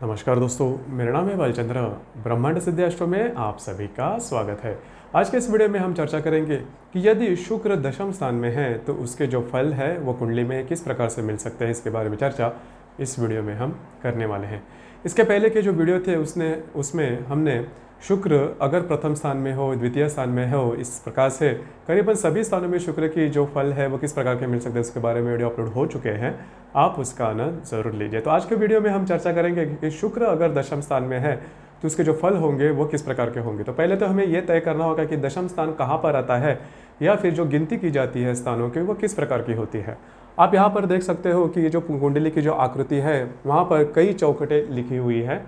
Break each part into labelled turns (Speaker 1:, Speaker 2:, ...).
Speaker 1: नमस्कार दोस्तों, मेरा नाम है बालचंद्र। ब्रह्मांड सिद्धि एस्ट्रो में आप सभी का स्वागत है। आज के इस वीडियो में हम चर्चा करेंगे कि यदि शुक्र दशम स्थान में है तो उसके जो फल है वो कुंडली में किस प्रकार से मिल सकते हैं, इसके बारे में चर्चा इस वीडियो में हम करने वाले हैं। इसके पहले के जो वीडियो थे उसमें हमने शुक्र अगर प्रथम स्थान में हो, द्वितीय स्थान में हो, इस प्रकार से करीबन सभी स्थानों में शुक्र की जो फल है वो किस प्रकार के मिल सकते हैं उसके बारे में वीडियो अपलोड हो चुके हैं। आप उसका आनंद ज़रूर लीजिए। तो आज के वीडियो में हम चर्चा करेंगे कि शुक्र अगर दशम स्थान में है तो उसके जो फल होंगे वो किस प्रकार के होंगे। तो पहले तो हमें ये तय करना होगा कि दशम स्थान कहाँ पर आता है या फिर जो गिनती की जाती है स्थानों की वो किस प्रकार की होती है। आप यहाँ पर देख सकते हो कि ये जो कुंडली की जो आकृति है वहाँ पर कई चौखटें लिखी हुई है।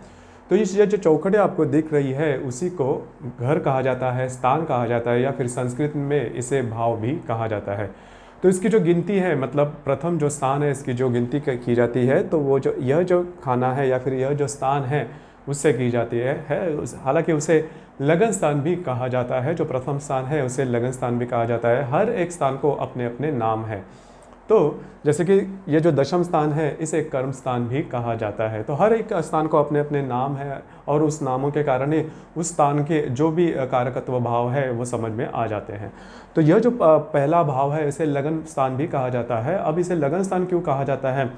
Speaker 1: तो ये जो चौखटें आपको दिख रही है उसी को घर कहा जाता है, स्थान कहा जाता है, या फिर संस्कृत में इसे भाव भी कहा जाता है। तो इसकी जो गिनती है, मतलब प्रथम जो स्थान है इसकी जो गिनती की जाती है तो वो जो यह जो खाना है या फिर यह जो स्थान है उससे की जाती है। हालांकि उसे लगन स्थान भी कहा जाता है। जो प्रथम स्थान है उसे लगन स्थान भी कहा जाता है। हर एक स्थान को अपने अपने नाम है। तो जैसे कि ये जो दशम स्थान है इसे कर्म स्थान भी कहा जाता है। तो हर एक स्थान को अपने अपने नाम है और उस नामों के कारण ही उस स्थान के जो भी कारकत्व भाव है वो समझ में आ जाते हैं। तो यह जो पहला भाव है इसे लगन स्थान भी कहा जाता है। अब इसे लगन स्थान क्यों कहा जाता है,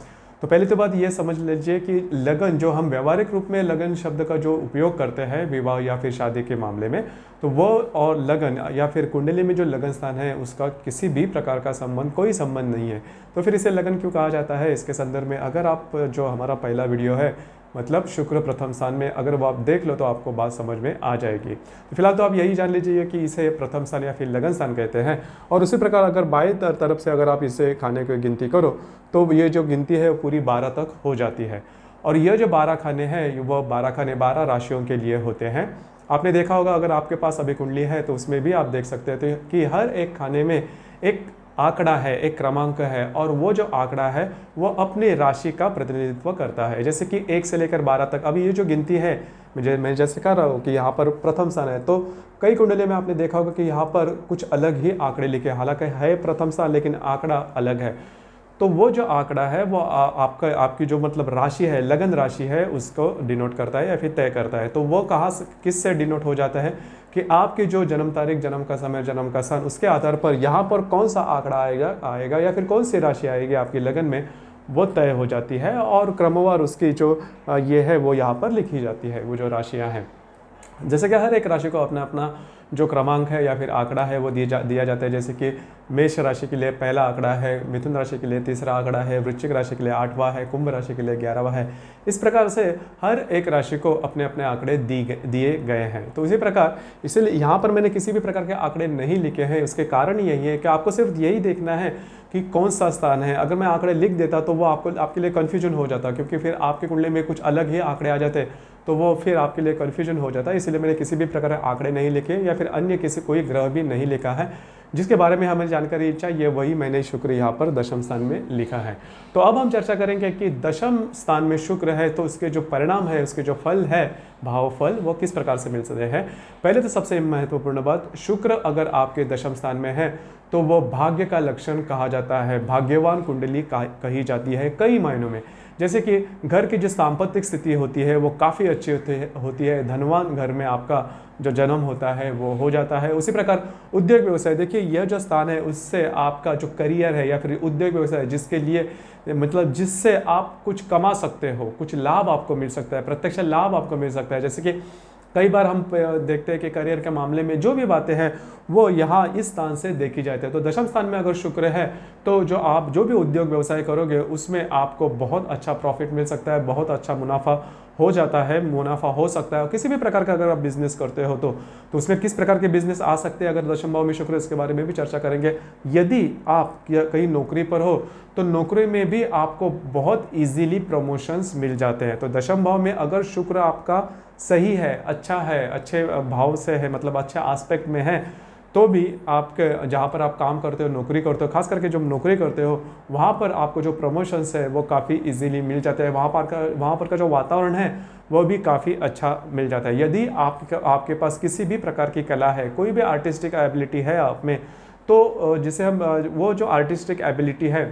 Speaker 1: तो पहली तो बात ये समझ लीजिए कि लगन, जो हम व्यावहारिक रूप में लगन शब्द का जो उपयोग करते हैं विवाह या फिर शादी के मामले में, तो वो और लगन या फिर कुंडली में जो लगन स्थान है उसका किसी भी प्रकार का संबंध, कोई संबंध नहीं है। तो फिर इसे लगन क्यों कहा जाता है, इसके संदर्भ में अगर आप जो हमारा पहला वीडियो है मतलब शुक्र प्रथम स्थान में, अगर वो आप देख लो तो आपको बात समझ में आ जाएगी। तो फिलहाल तो आप यही जान लीजिए कि इसे प्रथम स्थान या फिर लगन स्थान कहते हैं। और उसी प्रकार अगर बाएं तरफ से अगर आप इसे खाने की गिनती करो तो ये जो गिनती है वो पूरी 12 तक हो जाती है। और ये जो 12 खाने हैं वो 12 खाने 12 राशियों के लिए होते हैं। आपने देखा होगा, अगर आपके पास अभी कुंडली है तो उसमें भी आप देख सकते हैं कि हर एक खाने में एक आंकड़ा है, एक क्रमांक है, और वो जो आंकड़ा है वो अपनी राशि का प्रतिनिधित्व करता है। जैसे कि 1 से लेकर 12 तक। अभी ये जो गिनती है मैं जैसे कह रहा हूँ कि यहाँ पर प्रथम स्थान है, तो कई कुंडली में आपने देखा होगा कि यहाँ पर कुछ अलग ही आंकड़े लिखे, हालांकि है प्रथम स्थान लेकिन आंकड़ा अलग है। तो वो जो आंकड़ा है वो आपकी जो मतलब राशि है, लगन राशि है, उसको डिनोट करता है या फिर तय करता है। तो वो कहाँ से किस से डिनोट हो जाता है कि आपकी जो जन्म तारीख, जन्म का समय, जन्म का सन, उसके आधार पर यहाँ पर कौन सा आंकड़ा आएगा या फिर कौन सी राशि आएगी आपकी लगन में, वो तय हो जाती है। और क्रमवार उसकी जो ये है वो यहाँ पर लिखी जाती है, वो जो राशियाँ हैं। जैसे कि हर एक राशि को अपना अपना जो क्रमांक है या फिर आंकड़ा है वो दिया जाता है। जैसे कि मेष राशि के लिए पहला आंकड़ा है, मिथुन राशि के लिए तीसरा आंकड़ा है, वृश्चिक राशि के लिए 8वां है, कुंभ राशि के लिए 11वां है। इस प्रकार से हर एक राशि को अपने अपने आंकड़े दिए गए हैं। तो इसी प्रकार इसलिए यहाँ पर मैंने किसी भी प्रकार के आंकड़े नहीं लिखे हैं। उसके कारण यही है कि आपको सिर्फ यही देखना है कि कौन सा स्थान है। अगर मैं आंकड़े लिख देता तो वो आपके लिए कन्फ्यूजन हो जाता, क्योंकि फिर आपके कुंडली में कुछ अलग ही आंकड़े आ जाते तो वो फिर आपके लिए कन्फ्यूजन हो जाता है। इसलिए मैंने किसी भी प्रकार के आंकड़े नहीं लिखे या फिर अन्य कोई ग्रह भी नहीं लिखा है। जिसके बारे में हमें जानकारी चाहिए वही मैंने शुक्र यहाँ पर दशम स्थान में लिखा है। तो अब हम चर्चा करेंगे कि दशम स्थान में शुक्र है तो उसके जो परिणाम है, उसके जो फल है, भाव फल, वो किस प्रकार से मिल सकते हैं। पहले तो सबसे महत्वपूर्ण बात, शुक्र अगर आपके दशम स्थान में है तो वो भाग्य का लक्षण कहा जाता है, भाग्यवान कुंडली कही जाती है कई मायनों में। जैसे कि घर की जो सांपत्तिक स्थिति होती है वो काफ़ी अच्छी होती है, धनवान घर में आपका जो जन्म होता है वो हो जाता है। उसी प्रकार उद्योग व्यवसाय, देखिए यह जो स्थान है उससे आपका जो करियर है या फिर उद्योग व्यवसाय जिसके लिए मतलब जिससे आप कुछ कमा सकते हो, कुछ लाभ आपको मिल सकता है, प्रत्यक्ष लाभ आपको मिल सकता है। जैसे कि कई बार हम देखते हैं कि करियर के मामले में जो भी बातें हैं वो यहाँ इस स्थान से देखी जाती है। तो दशम स्थान में अगर शुक्र है तो जो भी उद्योग व्यवसाय करोगे उसमें आपको बहुत अच्छा प्रॉफिट मिल सकता है, बहुत अच्छा मुनाफा हो सकता है। किसी भी प्रकार का अगर आप बिजनेस करते हो तो उसमें किस प्रकार के बिजनेस आ सकते हैं अगर दशम भाव में शुक्र, इसके बारे में भी चर्चा करेंगे। यदि आप कहीं नौकरी पर हो तो नौकरी में भी आपको बहुत इजीली प्रमोशंस मिल जाते हैं। तो दशम भाव में अगर शुक्र आपका सही है, अच्छा है, अच्छे भाव से है, मतलब अच्छे एस्पेक्ट में है, तो भी आपके जहाँ पर आप काम करते हो, नौकरी करते हो, खास करके जब नौकरी करते हो वहाँ पर आपको जो प्रमोशंस है वो काफ़ी इजीली मिल जाते हैं। वहाँ पर का जो वातावरण है वो भी काफ़ी अच्छा मिल जाता है। यदि आपके पास किसी भी प्रकार की कला है, कोई भी आर्टिस्टिक एबिलिटी है आप में, तो जिसे हम वो जो आर्टिस्टिक एबिलिटी है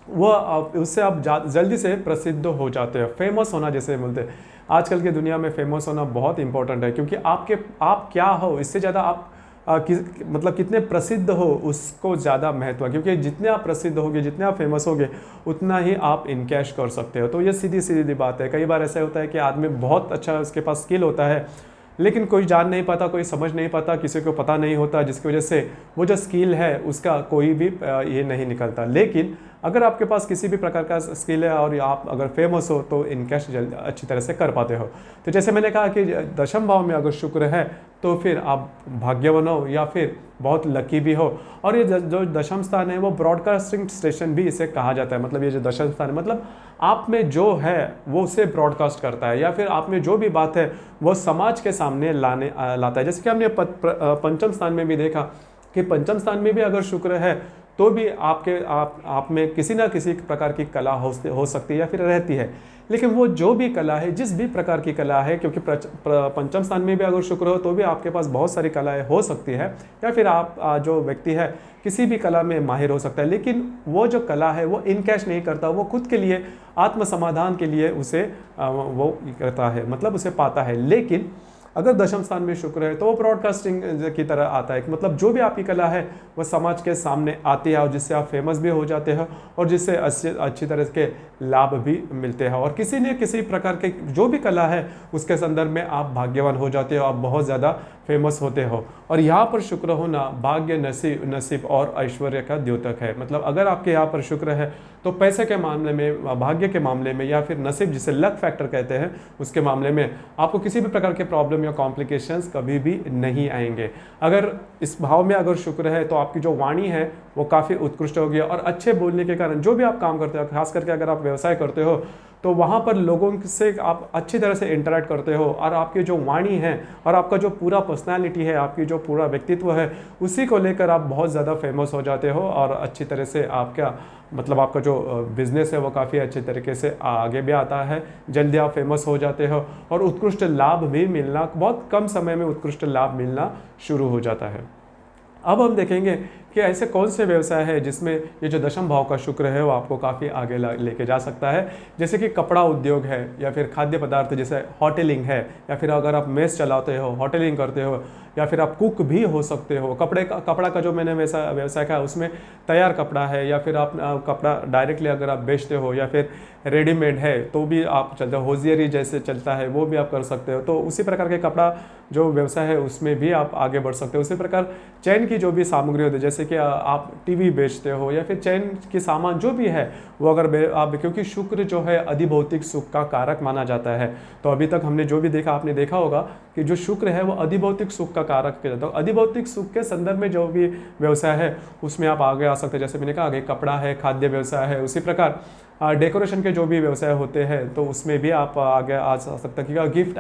Speaker 1: वो उससे आप जल्दी से प्रसिद्ध हो जाते हो। फेमस होना जैसे बोलते हैं, आजकल की दुनिया में फेमस होना बहुत इंपॉर्टेंट है, क्योंकि आप क्या हो इससे ज़्यादा आप मतलब कितने प्रसिद्ध हो उसको ज़्यादा महत्व है, क्योंकि जितने आप प्रसिद्ध होगे, जितने आप फेमस होगे, उतना ही आप इनकैश कर सकते हो। तो ये सीधी सीधी बात है। कई बार ऐसा होता है कि आदमी बहुत अच्छा उसके पास स्किल होता है, लेकिन कोई जान नहीं पाता, कोई समझ नहीं पाता, किसी को पता नहीं होता, जिसकी वजह से वो जो स्किल है उसका कोई भी ये नहीं निकलता। लेकिन अगर आपके पास किसी भी प्रकार का स्किल है और आप अगर फेमस हो तो इनकैश जल्द अच्छी तरह से कर पाते हो। तो जैसे मैंने कहा कि दशम भाव में अगर शुक्र है तो फिर आप भाग्यवान हो या फिर बहुत लकी भी हो। और ये जो दशम स्थान है वो ब्रॉडकास्टिंग स्टेशन भी इसे कहा जाता है। मतलब ये जो दशम स्थान है, मतलब आप में जो है वो उसे ब्रॉडकास्ट करता है, या फिर आप में जो भी बात है वो समाज के सामने लाता है। जैसे कि हमने पंचम स्थान में भी देखा कि पंचम स्थान में भी अगर शुक्र है तो भी आप में किसी ना किसी प्रकार की कला हो सकती है या फिर रहती है। लेकिन वो जो भी कला है, जिस भी प्रकार की कला है, क्योंकि पंचम स्थान में भी अगर शुक्र हो तो भी आपके पास बहुत सारी कलाएं हो सकती है, या फिर आप जो व्यक्ति है किसी भी कला में माहिर हो सकता है। लेकिन वो जो कला है वो इनकैश नहीं करता, वो खुद के लिए आत्म समाधान के लिए उसे वो करता है, मतलब उसे पाता है। लेकिन अगर दशम स्थान में शुक्र है तो वो ब्रॉडकास्टिंग की तरह आता है, मतलब जो भी आपकी कला है वह समाज के सामने आती है और जिससे आप फेमस भी हो जाते हो और जिससे अच्छी तरह के लाभ भी मिलते हैं। और किसी न किसी प्रकार के जो भी कला है उसके संदर्भ में आप भाग्यवान हो जाते हो, आप बहुत ज़्यादा फेमस होते हो। और यहाँ पर शुक्र होना भाग्य, नसीब और ऐश्वर्य का द्योतक है। मतलब अगर आपके यहाँ पर शुक्र है तो पैसे के मामले में, भाग्य के मामले में, या फिर नसीब जिसे लक फैक्टर कहते हैं उसके मामले में आपको किसी भी प्रकार के प्रॉब्लम या कॉम्प्लिकेशंस कभी भी नहीं आएंगे। अगर इस भाव में अगर शुक्र है तो आपकी जो वाणी है वो काफ़ी उत्कृष्ट होगी, और अच्छे बोलने के कारण जो भी आप काम करते हो, खास करके अगर आप व्यवसाय करते हो तो वहाँ पर लोगों से आप अच्छी तरह से इंटरेक्ट करते हो, और आपकी जो वाणी है और आपका जो पूरा पर्सनालिटी है, आपकी जो पूरा व्यक्तित्व है, उसी को लेकर आप बहुत ज़्यादा फेमस हो जाते हो। और अच्छी तरह से आपका मतलब आपका जो बिजनेस है वो काफ़ी अच्छे तरीके से आगे भी आता है, जल्दी आप फेमस हो जाते हो, और उत्कृष्ट लाभ भी मिलना, बहुत कम समय में उत्कृष्ट लाभ मिलना शुरू हो जाता है। अब हम देखेंगे कि ऐसे कौन से व्यवसाय है जिसमें ये जो दशम भाव का शुक्र है वो आपको काफ़ी आगे लेके जा सकता है। जैसे कि कपड़ा उद्योग है, या फिर खाद्य पदार्थ जैसे होटलिंग है, या फिर अगर आप मेस चलाते हो, होटलिंग करते हो, या फिर आप कुक भी हो सकते हो। कपड़ा का जो मैंने वैसा व्यवसाय का उसमें तैयार कपड़ा है, या फिर आप कपड़ा डायरेक्टली अगर आप बेचते हो, या फिर रेडीमेड है तो भी आप चलते हो, होजियरी जैसे चलता है वो भी आप कर सकते हो। तो उसी प्रकार के कपड़ा जो व्यवसाय है उसमें भी आप आगे बढ़ सकते हो। उसी प्रकार चैन की जो भी सामग्री होती है, जैसे कि आप टीवी बेचते हो या फिर चैन की सामान जो भी है वो अगर आप, क्योंकि शुक्र जो है अधिभौतिक सुख का कारक माना जाता है। तो अभी तक हमने जो भी देखा, आपने देखा होगा कि जो शुक्र है वो अधिभौतिक सुख का कारक किया जाता है। अधिभौतिक सुख के संदर्भ में जो भी व्यवसाय है उसमें आप आगे आ सकते हैं। जैसे मैंने कहा आगे कपड़ा है, खाद्य व्यवसाय है, उसी प्रकार डेकोरेशन के जो भी व्यवसाय होते हैं तो उसमें भी आप आगे आ सकते हैं। क्योंकि गिफ्ट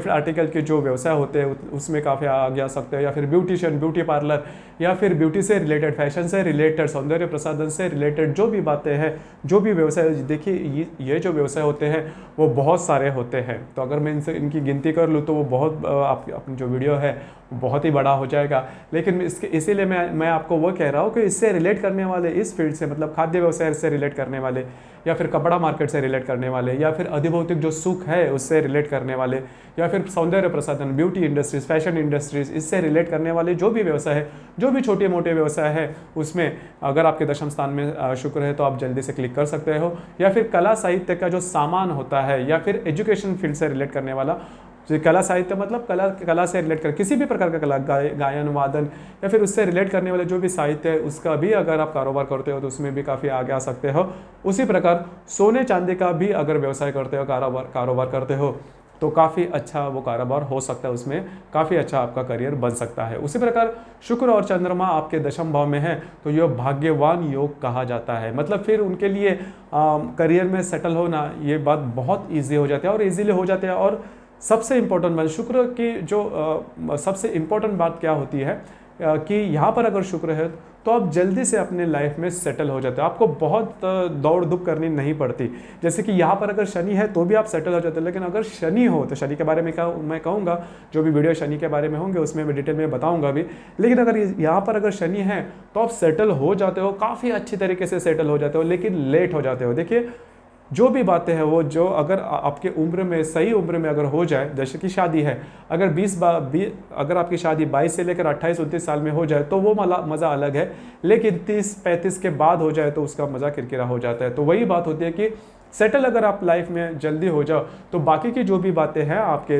Speaker 1: आर्टिकल के जो व्यवसाय होते हैं उसमें काफ़ी आगे आ सकते हैं। या फिर ब्यूटिशियन, ब्यूटी पार्लर, या फिर ब्यूटी से रिलेटेड, फैशन से रिलेटेड, सौंदर्य प्रसाधन से रिलेटेड जो भी बातें हैं, जो भी व्यवसाय, देखिए ये जो व्यवसाय होते हैं वो बहुत सारे होते हैं। तो अगर मैं इनकी गिनती कर लूँ तो वो बहुत अपनी जो वीडियो है बहुत ही बड़ा हो जाएगा। लेकिन इसीलिए मैं आपको वो कह रहा हूँ कि इससे रिलेट करने वाले, इस फील्ड से, मतलब खाद्य व्यवसाय से रिलेट करने वाले, या फिर कपड़ा मार्केट से रिलेट करने वाले, या फिर अधिभौतिक जो सुख है उससे रिलेट करने वाले, या फिर सौंदर्य प्रसाधन, ब्यूटी इंडस्ट्रीज, फैशन इंडस्ट्रीज, इससे रिलेट करने वाले जो भी व्यवसाय है, जो भी छोटे मोटे व्यवसाय है, उसमें अगर आपके दशम स्थान में शुक्र है तो आप जल्दी से क्लिक कर सकते हो। या फिर कला साहित्य का जो सामान होता है, या फिर एजुकेशन फील्ड से रिलेट करने वाला, जो कला साहित्य मतलब कला से रिलेट कर किसी भी प्रकार का कला, गायन वादन, या फिर उससे रिलेट करने वाले जो भी साहित्य है उसका भी अगर आप कारोबार करते हो तो उसमें भी काफ़ी आगे आ सकते हो। उसी प्रकार सोने चांदी का भी अगर व्यवसाय करते हो, कारोबार करते हो तो काफ़ी अच्छा वो कारोबार हो सकता है, उसमें काफ़ी अच्छा आपका करियर बन सकता है। उसी प्रकार शुक्र और चंद्रमा आपके दशम भाव में है तो यह भाग्यवान योग कहा जाता है। मतलब फिर उनके लिए करियर में सेटल होना ये बात बहुत ईजी हो जाती है, और ईजीली हो जाती है। और सबसे इम्पोर्टेंट बात, शुक्र की जो सबसे इम्पोर्टेंट बात क्या होती है कि यहाँ पर अगर शुक्र है तो आप जल्दी से अपने लाइफ में सेटल हो जाते हो, आपको बहुत दौड़ धूप करनी नहीं पड़ती। जैसे कि यहाँ पर अगर शनि है तो भी आप सेटल हो जाते हो, लेकिन अगर शनि हो तो शनि के बारे में मैं कहूँगा, जो भी वीडियो शनि के बारे में होंगे उसमें मैं डिटेल में बताऊँगा भी। लेकिन अगर यहाँ पर अगर शनि है तो आप सेटल हो जाते हो, काफ़ी अच्छी तरीके से सेटल हो जाते हो, लेकिन लेट हो जाते हो। देखिए जो भी बातें हैं वो जो अगर आपके उम्र में, सही उम्र में अगर हो जाए, जैसे कि शादी है, अगर अगर आपकी शादी 22 से लेकर 28-29 साल में हो जाए तो वो मज़ा अलग है, लेकिन 30-35 के बाद हो जाए तो उसका मज़ा किरकिरा हो जाता है। तो वही बात होती है कि सेटल अगर आप लाइफ में जल्दी हो जाओ तो बाकी की जो भी बातें हैं आपके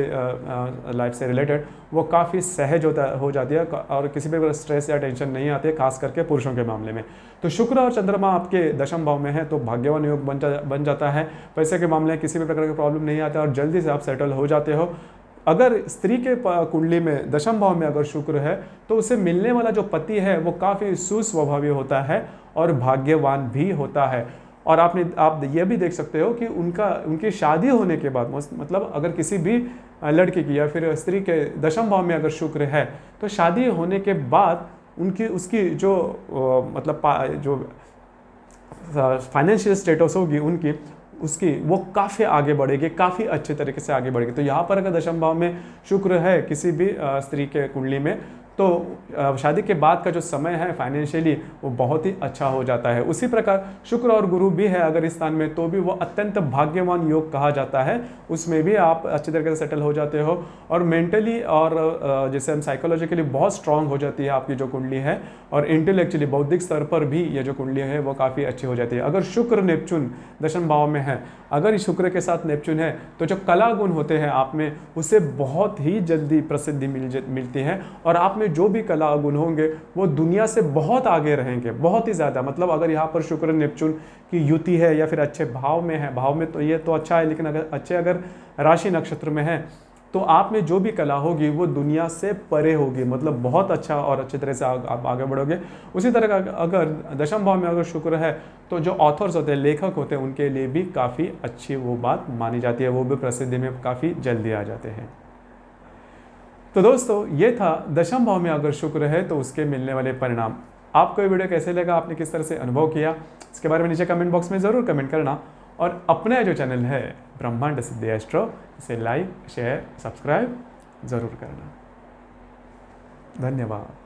Speaker 1: लाइफ से रिलेटेड वो काफ़ी सहज हो जाती है, और किसी भी स्ट्रेस या टेंशन नहीं आती है, खास करके पुरुषों के मामले में। तो शुक्र और चंद्रमा आपके दशम भाव में है तो भाग्यवान योग बन जाता है। पैसे के मामले में किसी भी प्रकार की प्रॉब्लम नहीं आता और जल्दी से आप सेटल हो जाते हो। अगर स्त्री के कुंडली में दशम भाव में अगर शुक्र है तो उसे मिलने वाला जो पति है वो काफ़ी सुस्वभावी होता है और भाग्यवान भी होता है। और आप ये भी देख सकते हो कि उनकी शादी होने के बाद, मतलब अगर किसी भी लड़की की या फिर स्त्री के दशम भाव में अगर शुक्र है तो शादी होने के बाद उसकी जो मतलब जो फाइनेंशियल स्टेटस होगी उसकी वो काफ़ी आगे बढ़ेगी, काफ़ी अच्छे तरीके से आगे बढ़ेगी। तो यहाँ पर अगर दशम भाव में शुक्र है किसी भी स्त्री के कुंडली में तो शादी के बाद का जो समय है फाइनेंशियली वो बहुत ही अच्छा हो जाता है। उसी प्रकार शुक्र और गुरु भी है अगर इस स्थान में तो भी वो अत्यंत भाग्यवान योग कहा जाता है, उसमें भी आप अच्छी तरीके से सेटल हो जाते हो और मेंटली और जैसे हम साइकोलॉजिकली बहुत स्ट्रांग हो जाती है आपकी जो कुंडली है, और इंटेलेक्चुअली बौद्धिक स्तर पर भी ये जो कुंडली है वो काफ़ी अच्छी हो जाती है। अगर शुक्र नेपचून दशम भाव में है, अगर शुक्र के साथ नेपचून है तो जो कला गुण होते हैं आप में उससे बहुत ही जल्दी प्रसिद्धि मिलती है, और आप में जो भी कला गुण होंगे वो दुनिया से बहुत आगे रहेंगे, बहुत ही ज़्यादा। मतलब अगर यहाँ पर शुक्र नेपचून की युति है या फिर अच्छे भाव में है, भाव में तो ये तो अच्छा है, लेकिन अगर राशि नक्षत्र में है तो आप में जो भी कला होगी वो दुनिया से परे होगी, मतलब बहुत अच्छा और अच्छी तरह से आप आगे बढ़ोगे। उसी तरह का अगर दशम भाव में अगर शुक्र है तो जो ऑथर्स होते हैं, लेखक होते हैं, उनके लिए भी काफ़ी अच्छी वो बात मानी जाती है, वो भी प्रसिद्धि में काफ़ी जल्दी आ जाते हैं। तो दोस्तों ये था दशम भाव में अगर शुक्र है तो उसके मिलने वाले परिणाम। आपको ये वीडियो कैसे लगा, आपने किस तरह से अनुभव किया, इसके बारे में नीचे कमेंट बॉक्स में ज़रूर कमेंट करना, और अपना जो चैनल है ब्रह्मांड सिद्धि एस्ट्रो इसे लाइक शेयर सब्सक्राइब ज़रूर करना। धन्यवाद।